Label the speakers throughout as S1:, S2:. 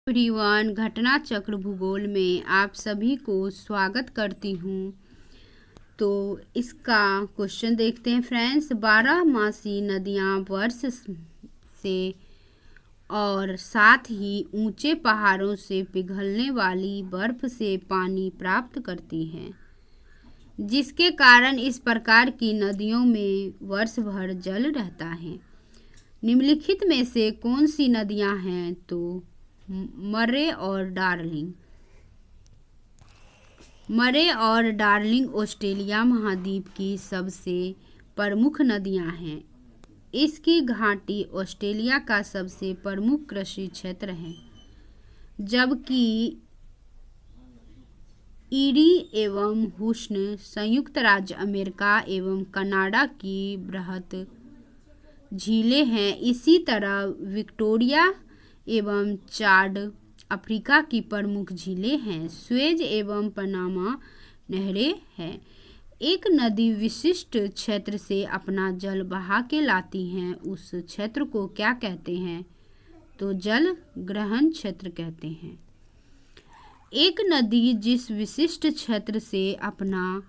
S1: Everyone, घटना चक्र भूगोल में आप सभी को स्वागत करती हूँ। तो इसका क्वेश्चन देखते हैं फ्रेंड्स। 12 नदियाँ वर्ष से और साथ ही ऊंचे पहाड़ों से पिघलने वाली बर्फ से पानी प्राप्त करती हैं, जिसके कारण इस प्रकार की नदियों में वर्ष भर जल रहता है। निम्नलिखित में से कौन सी नदियां हैं? तो मरे और डार्लिंग ऑस्ट्रेलिया महाद्वीप की सबसे प्रमुख नदियां हैं। इसकी घाटी ऑस्ट्रेलिया का सबसे प्रमुख कृषि क्षेत्र है, जबकि ईरी एवं हुस्न संयुक्त राज्य अमेरिका एवं कनाडा की बृहत झीलें हैं। इसी तरह विक्टोरिया एवं चाड अफ्रीका की प्रमुख झीलें हैं। स्वेज एवं पनामा नहरें हैं। एक नदी विशिष्ट क्षेत्र से अपना जल बहा के लाती हैं, उस क्षेत्र को क्या कहते हैं? तो जल ग्रहण क्षेत्र कहते हैं। एक नदी जिस विशिष्ट क्षेत्र से अपना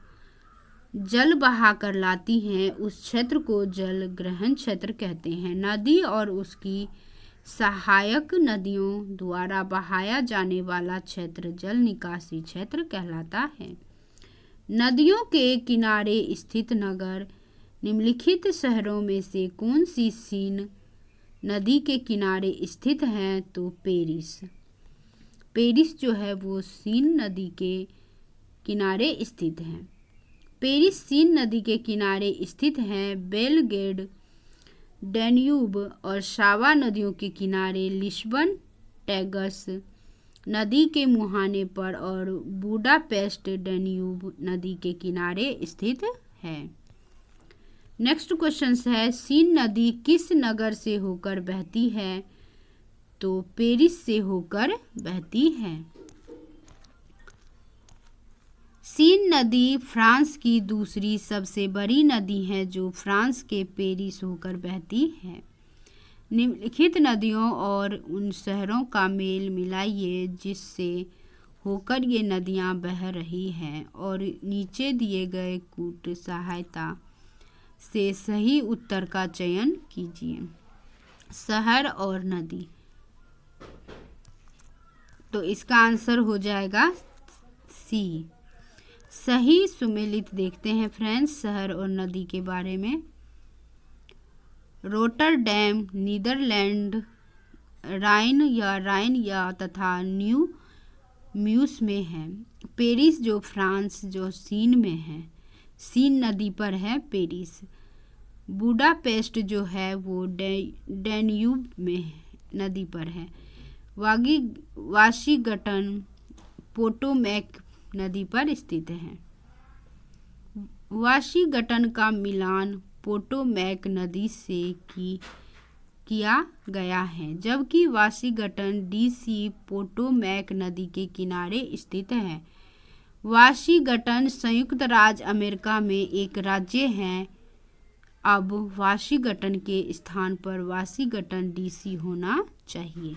S1: जल बहा कर लाती हैं, उस क्षेत्र को जल ग्रहण क्षेत्र कहते हैं। नदी और उसकी सहायक नदियों द्वारा बहाया जाने वाला क्षेत्र जल निकासी क्षेत्र कहलाता है। नदियों के किनारे स्थित नगर निम्नलिखित शहरों में से कौन सी सीन नदी के किनारे स्थित है? तो पेरिस जो है वो सीन नदी के किनारे स्थित है। पेरिस सीन नदी के किनारे स्थित है। बेलग्रेड डैन्यूब और सावा नदियों के किनारे लिस्बन टैगस नदी के मुहाने पर और बुडापेस्ट डैन्यूब नदी के किनारे स्थित है। नेक्स्ट क्वेश्चन है, सीन नदी किस नगर से होकर बहती है? तो पेरिस से होकर बहती है। सीन नदी फ्रांस की दूसरी सबसे बड़ी नदी है, जो फ्रांस के पेरिस होकर बहती है। निम्नलिखित नदियों और उन शहरों का मेल मिलाइए जिससे होकर ये नदियां बह रही हैं और नीचे दिए गए कूट सहायता से सही उत्तर का चयन कीजिए। शहर और नदी, तो इसका आंसर हो जाएगा सी। सही सुमेलित देखते हैं फ्रेंड्स शहर और नदी के बारे में। रोटरडैम नीदरलैंड राइन या तथा न्यू म्यूस में है। पेरिस जो फ्रांस जो सीन में है, सीन नदी पर है पेरिस। बुडापेस्ट जो है वो डैन्यूब में नदी पर है। वाशिंगटन पोटोमैक नदी पर स्थित है। वाशिंगटन का मिलान पोटोमैक नदी से किया गया है, जबकि वाशिंगटन डीसी पोटोमैक नदी के किनारे स्थित है। वाशिंगटन संयुक्त राज्य अमेरिका में एक राज्य है। अब वाशिंगटन के स्थान पर वाशिंगटन डीसी होना चाहिए।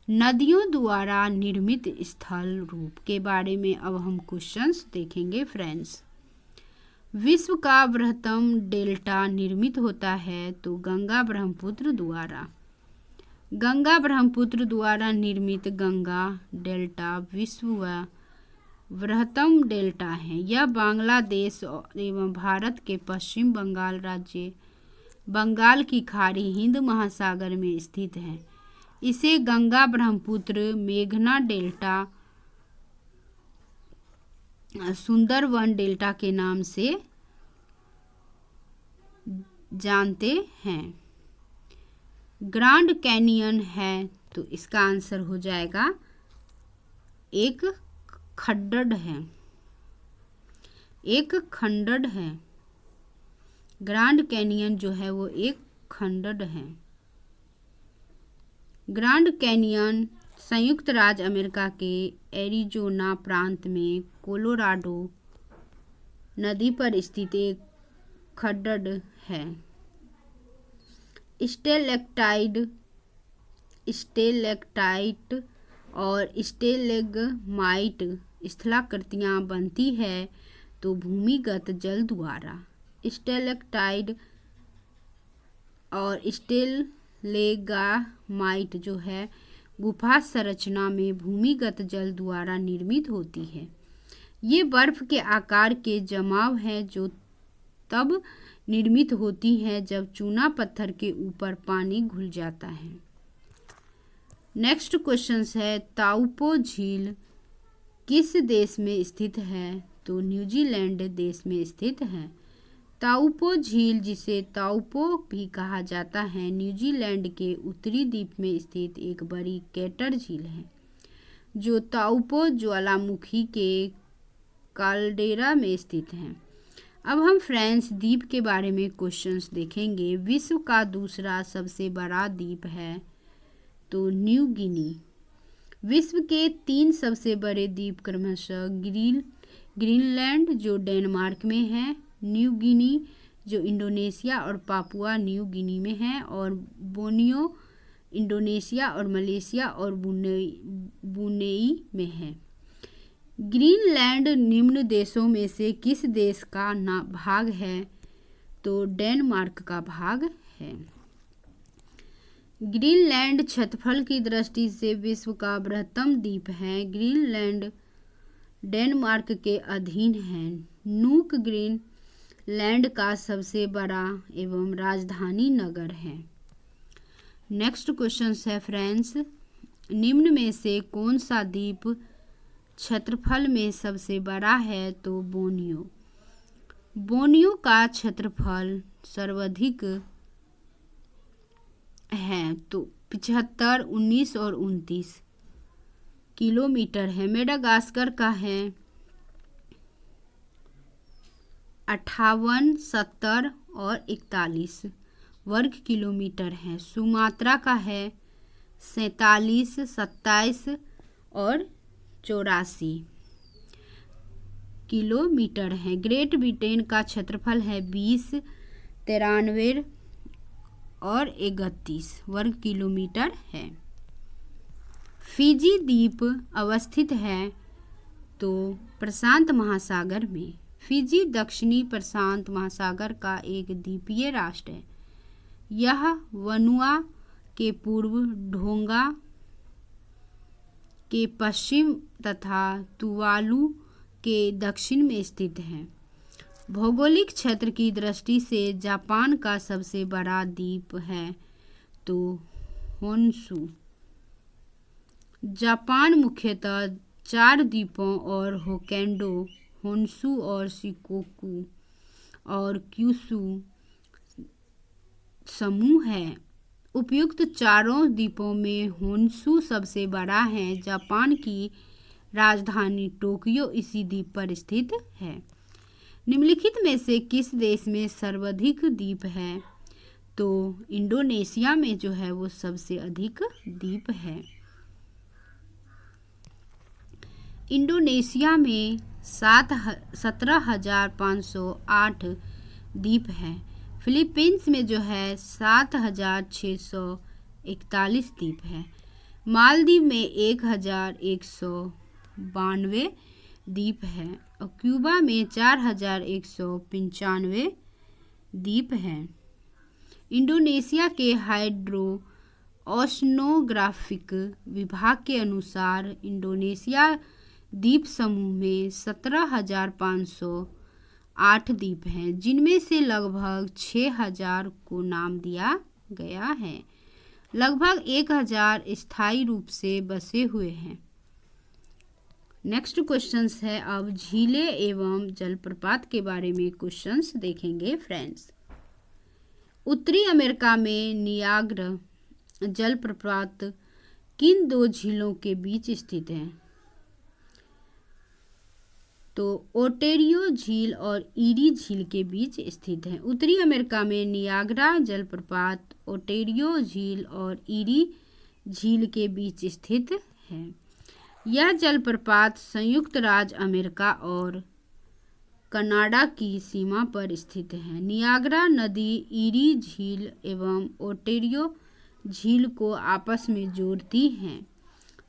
S1: नदियों द्वारा निर्मित स्थल रूप के बारे में अब हम क्वेश्चंस देखेंगे फ्रेंड्स। विश्व का बृहत्तम डेल्टा निर्मित होता है तो गंगा ब्रह्मपुत्र द्वारा निर्मित गंगा डेल्टा विश्व का बृहत्तम डेल्टा है। यह बांग्लादेश एवं भारत के पश्चिम बंगाल राज्य बंगाल की खाड़ी हिंद महासागर में स्थित है। इसे गंगा ब्रह्मपुत्र मेघना डेल्टा सुंदरवन डेल्टा के नाम से जानते हैं। ग्रैंड कैनियन है तो इसका आंसर हो जाएगा एक खंडड़ है। ग्रैंड कैनियन जो है वो एक खंडड़ है। ग्रैंड कैनियन संयुक्त राज्य अमेरिका के एरिजोना प्रांत में कोलोराडो नदी पर स्थित एक खंडड़ है। स्टेलेक्टाइट और स्टेलेग्माइट स्थलाकृतियाँ बनती है तो भूमिगत जल द्वारा। स्टेलेक्टाइट और स्टेलेगामाइट जो है गुफा संरचना में भूमिगत जल द्वारा निर्मित होती है। ये बर्फ के आकार के जमाव हैं जो तब निर्मित होती हैं जब चूना पत्थर के ऊपर पानी घुल जाता है। नेक्स्ट क्वेश्चन है ताउपो झील किस देश में स्थित है? तो न्यूजीलैंड देश में स्थित है। ताउपो झील, जिसे ताउपो भी कहा जाता है, न्यूजीलैंड के उत्तरी द्वीप में स्थित एक बड़ी क्रेटर झील है जो ताउपो ज्वालामुखी के काल्डेरा में स्थित है। अब हम फ्रेंच द्वीप के बारे में क्वेश्चंस देखेंगे। विश्व का दूसरा सबसे बड़ा द्वीप है तो न्यू गिनी। विश्व के 3 सबसे बड़े द्वीप क्रमशः ग्रीनलैंड जो डेनमार्क में है, न्यू गिनी जो इंडोनेशिया और पापुआ न्यू गिनी में है, और बोर्नियो इंडोनेशिया और मलेशिया और ब्रुनेई में है। ग्रीनलैंड निम्न देशों में से किस देश का भाग है? तो डेनमार्क का भाग है। ग्रीनलैंड क्षेत्रफल की दृष्टि से विश्व का बृहत्तम द्वीप है। ग्रीनलैंड डेनमार्क के अधीन है। नूक ग्रीनलैंड का सबसे बड़ा एवं राजधानी नगर है। नेक्स्ट क्वेश्चन है फ्रेंड्स, निम्न में से कौन सा द्वीप क्षेत्रफल में सबसे बड़ा है? तो बोर्नियो। बोर्नियो का क्षेत्रफल सर्वाधिक है तो 75, 19 और 29 किलोमीटर है। मेडागास्कर का है 58, 70 और 41 वर्ग किलोमीटर है। सुमात्रा का है 47, 27 और 84 किलोमीटर है। ग्रेट ब्रिटेन का क्षेत्रफल है 20, 93 और 31 वर्ग किलोमीटर है। फिजी द्वीप अवस्थित है तो प्रशांत महासागर में। फिजी दक्षिणी प्रशांत महासागर का एक द्वीपीय राष्ट्र है। यह वनुआ के पूर्व, ढोंगा के पश्चिम तथा तुवालू के दक्षिण में स्थित है। भौगोलिक क्षेत्र की दृष्टि से जापान का सबसे बड़ा द्वीप है तो होन्शु। जापान मुख्यतः 4 द्वीपों और होक्काइडो, होन्शु और शिकोकू और क्यूशू समूह है। उपयुक्त चारों द्वीपों में होन्शु सबसे बड़ा है। जापान की राजधानी टोक्यो इसी द्वीप पर स्थित है। निम्नलिखित में से किस देश में सर्वाधिक द्वीप है? तो इंडोनेशिया में जो है वो सबसे अधिक द्वीप है। इंडोनेशिया में 17,508 द्वीप हैं। फिलीपींस में जो है 7,641 द्वीप है। मालदीव में 1,192 द्वीप है और क्यूबा में 4,195 द्वीप हैं। इंडोनेशिया के हाइड्रो ओशनोग्राफिक विभाग के अनुसार इंडोनेशिया द्वीप समूह में 17,508 द्वीप हैं, जिनमें से लगभग 6,000 को नाम दिया गया है। लगभग 1,000 स्थायी रूप से बसे हुए हैं। नेक्स्ट क्वेश्चंस है, अब झीलें एवं जलप्रपात के बारे में क्वेश्चंस देखेंगे फ्रेंड्स। उत्तरी अमेरिका में नियाग्रा जलप्रपात किन 2 झीलों के बीच स्थित है? तो ओटेरियो झील और ईरी झील के बीच स्थित है। उत्तरी अमेरिका में नियाग्रा जलप्रपात ओटेरियो झील और ईरी झील के बीच स्थित है। यह जलप्रपात संयुक्त राज्य अमेरिका और कनाडा की सीमा पर स्थित है। नियाग्रा नदी ईरी झील एवं ओटेरियो झील को आपस में जोड़ती हैं।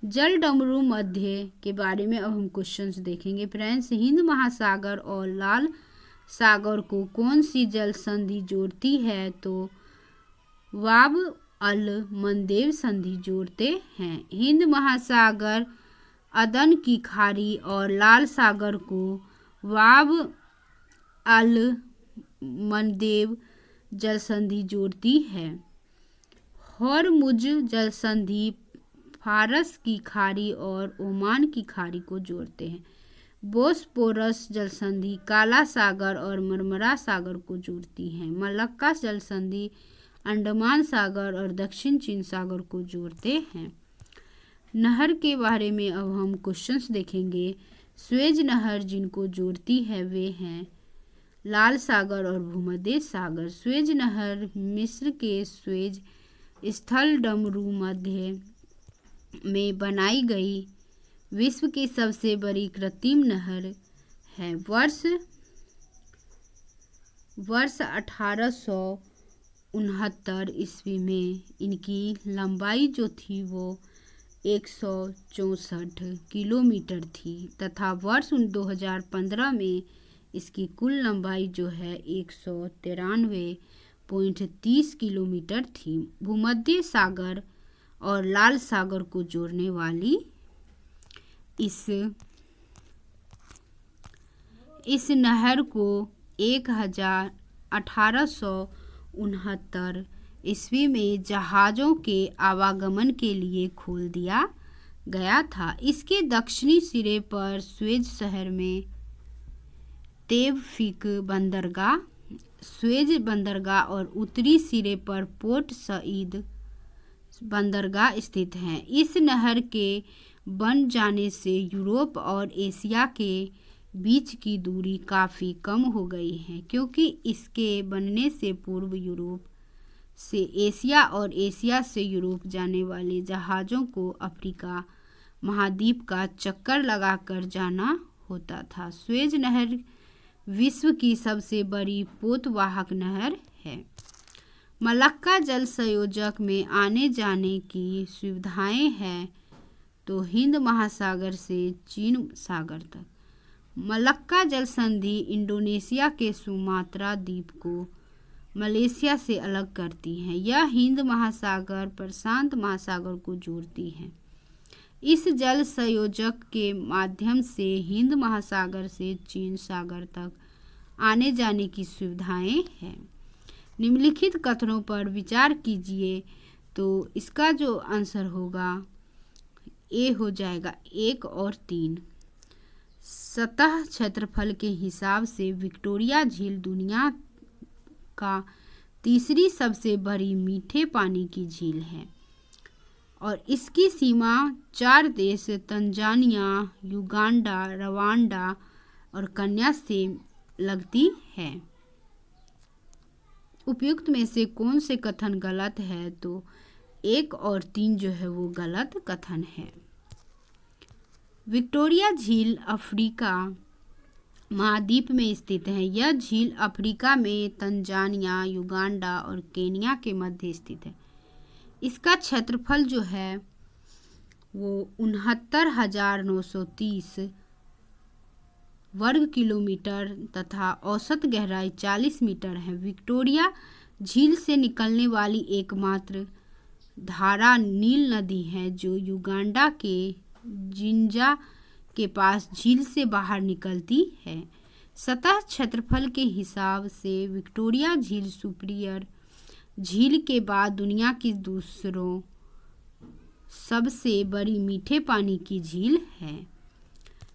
S1: जल डमरू मध्य के बारे में अब हम क्वेश्चंस देखेंगे फ्रेंड्स। हिंद महासागर और लाल सागर को कौन सी जल संधि जोड़ती है? तो वाब अल मंदेव संधि जोड़ते हैं। हिंद महासागर अदन की खाड़ी और लाल सागर को वाब अल मंदेव जल संधि जोड़ती है। हॉर्मुज जल संधि फारस की खाड़ी और ओमान की खाड़ी को जोड़ते हैं। बोस्पोरस जल संधि काला सागर और मरमरा सागर को जोड़ती है। मलक्का जल संधि अंडमान सागर और दक्षिण चीन सागर को जोड़ते हैं। नहर के बारे में अब हम क्वेश्चंस देखेंगे। स्वेज नहर जिनको जोड़ती है वे हैं लाल सागर और भूमध्य सागर। स्वेज नहर मिस्र के स्वेज स्थल डमरू मध्य में बनाई गई विश्व की सबसे बड़ी कृत्रिम नहर है। वर्ष 1869 ईस्वी में इनकी लंबाई जो थी वो 164 किलोमीटर थी तथा वर्ष 2015 में इसकी कुल लंबाई जो है 193.30 किलोमीटर थी। भूमध्य सागर और लाल सागर को जोड़ने वाली इस नहर को 1869 ईस्वी में जहाज़ों के आवागमन के लिए खोल दिया गया था। इसके दक्षिणी सिरे पर स्वेज शहर में तेवफिक बंदरगाह, स्वेज बंदरगाह और उत्तरी सिरे पर पोर्ट सईद बंदरगाह स्थित हैं। इस नहर के बन जाने से यूरोप और एशिया के बीच की दूरी काफ़ी कम हो गई है, क्योंकि इसके बनने से पूर्व यूरोप से एशिया और एशिया से यूरोप जाने वाले जहाज़ों को अफ्रीका महाद्वीप का चक्कर लगाकर जाना होता था। स्वेज नहर विश्व की सबसे बड़ी पोतवाहक नहर है। मलक्का जल संयोजक में आने जाने की सुविधाएं हैं तो हिंद महासागर से चीन सागर तक। मलक्का जल संधि इंडोनेशिया के सुमात्रा द्वीप को मलेशिया से अलग करती है। यह हिंद महासागर प्रशांत महासागर को जोड़ती है। इस जल संयोजक के माध्यम से हिंद महासागर से चीन सागर तक आने जाने की सुविधाएं हैं। निम्नलिखित कथनों पर विचार कीजिए तो इसका जो आंसर होगा ए हो जाएगा 1 और 3। सतह क्षेत्रफल के हिसाब से विक्टोरिया झील दुनिया का तीसरी सबसे बड़ी मीठे पानी की झील है और इसकी सीमा 4 देश तंजानिया, युगांडा, रवांडा और केन्या से लगती है। उपयुक्त में से कौन से कथन गलत है? तो 1 और 3 जो है वो गलत कथन है। विक्टोरिया झील अफ्रीका महाद्वीप में स्थित है। यह झील अफ्रीका में तंजानिया, युगांडा और केन्या के मध्य स्थित है। इसका क्षेत्रफल जो है वो 69,930 वर्ग किलोमीटर तथा औसत गहराई 40 मीटर है। विक्टोरिया झील से निकलने वाली एकमात्र धारा नील नदी है जो युगांडा के जिंजा के पास झील से बाहर निकलती है। सतह क्षेत्रफल के हिसाब से विक्टोरिया झील सुपीरियर झील के बाद दुनिया की दूसरों सबसे बड़ी मीठे पानी की झील है।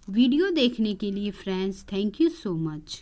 S1: वीडियो देखने के लिए friends thank you so much.